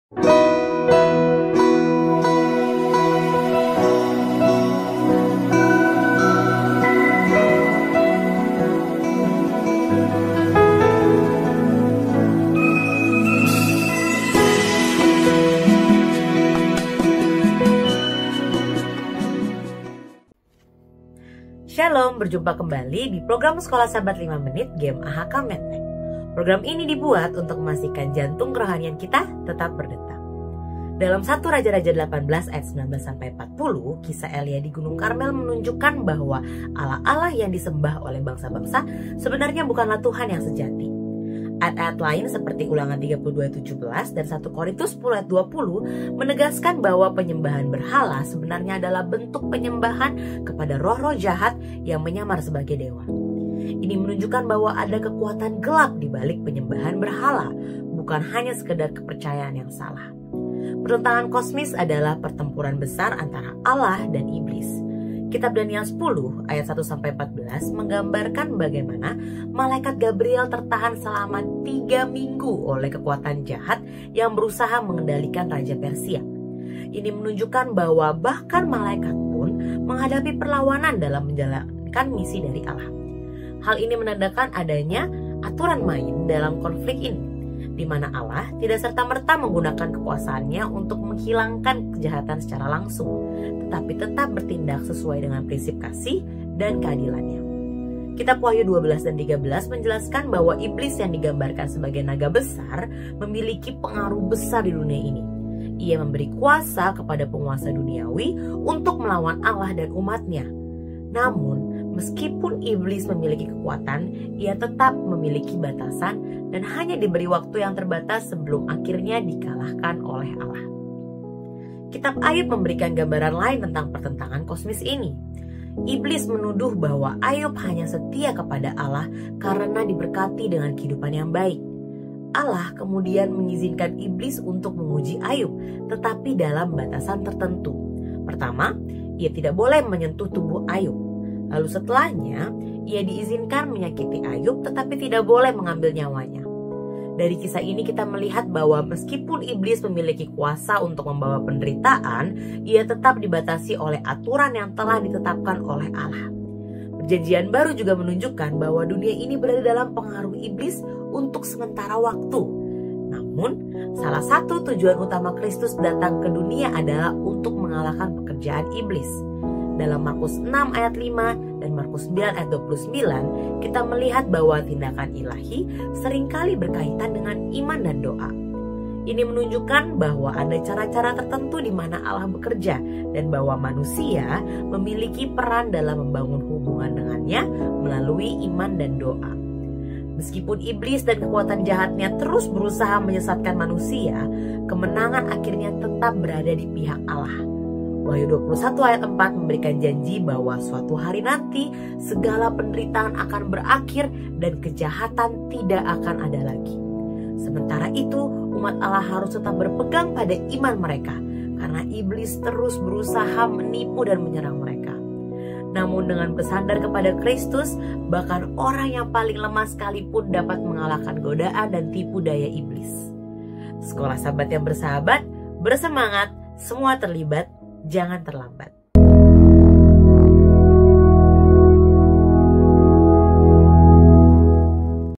Shalom, berjumpa kembali di program Sekolah Sahabat 5 Menit Game AHK Medtech. Program ini dibuat untuk memastikan jantung kerohanian kita tetap berdetak. Dalam 1 Raja-Raja 18 ayat 19-40, kisah Elia di Gunung Karmel menunjukkan bahwa Allah-Allah yang disembah oleh bangsa-bangsa sebenarnya bukanlah Tuhan yang sejati. Ayat-ayat lain seperti Ulangan 32:17 dan 1 Korintus 10:20 menegaskan bahwa penyembahan berhala sebenarnya adalah bentuk penyembahan kepada roh-roh jahat yang menyamar sebagai dewa. Ini menunjukkan bahwa ada kekuatan gelap di balik penyembahan berhala, bukan hanya sekedar kepercayaan yang salah. Pertentangan kosmis adalah pertempuran besar antara Allah dan iblis. Kitab Daniel 10 ayat 1-14 menggambarkan bagaimana malaikat Gabriel tertahan selama 3 minggu oleh kekuatan jahat yang berusaha mengendalikan Raja Persia. Ini menunjukkan bahwa bahkan malaikat pun menghadapi perlawanan dalam menjalankan misi dari Allah. Hal ini menandakan adanya aturan main dalam konflik ini, di mana Allah tidak serta-merta menggunakan kekuasaannya untuk menghilangkan kejahatan secara langsung, tetapi tetap bertindak sesuai dengan prinsip kasih dan keadilannya. Kitab Wahyu 12 dan 13 menjelaskan bahwa iblis yang digambarkan sebagai naga besar memiliki pengaruh besar di dunia ini. Ia memberi kuasa kepada penguasa duniawi untuk melawan Allah dan umatnya. Namun, meskipun iblis memiliki kekuatan, ia tetap memiliki batasan dan hanya diberi waktu yang terbatas sebelum akhirnya dikalahkan oleh Allah. Kitab Ayub memberikan gambaran lain tentang pertentangan kosmis ini. Iblis menuduh bahwa Ayub hanya setia kepada Allah karena diberkati dengan kehidupan yang baik. Allah kemudian mengizinkan iblis untuk menguji Ayub, tetapi dalam batasan tertentu. Pertama, ia tidak boleh menyentuh tubuh Ayub. Lalu setelahnya, ia diizinkan menyakiti Ayub tetapi tidak boleh mengambil nyawanya. Dari kisah ini kita melihat bahwa meskipun iblis memiliki kuasa untuk membawa penderitaan, ia tetap dibatasi oleh aturan yang telah ditetapkan oleh Allah. Perjanjian baru juga menunjukkan bahwa dunia ini berada dalam pengaruh iblis untuk sementara waktu. Namun, salah satu tujuan utama Kristus datang ke dunia adalah untuk mengalahkan pekerjaan iblis. Dalam Markus 6 ayat 5 dan Markus 9 ayat 29, kita melihat bahwa tindakan ilahi seringkali berkaitan dengan iman dan doa. Ini menunjukkan bahwa ada cara-cara tertentu di mana Allah bekerja dan bahwa manusia memiliki peran dalam membangun hubungan dengannya melalui iman dan doa. Meskipun iblis dan kekuatan jahatnya terus berusaha menyesatkan manusia, kemenangan akhirnya tetap berada di pihak Allah. Wahyu 21 ayat 4 memberikan janji bahwa suatu hari nanti segala penderitaan akan berakhir dan kejahatan tidak akan ada lagi. Sementara itu, umat Allah harus tetap berpegang pada iman mereka karena iblis terus berusaha menipu dan menyerang mereka. Namun dengan bersandar kepada Kristus, bahkan orang yang paling lemah sekalipun dapat mengalahkan godaan dan tipu daya iblis. Sekolah Sahabat yang bersahabat, bersemangat, semua terlibat. Jangan terlambat.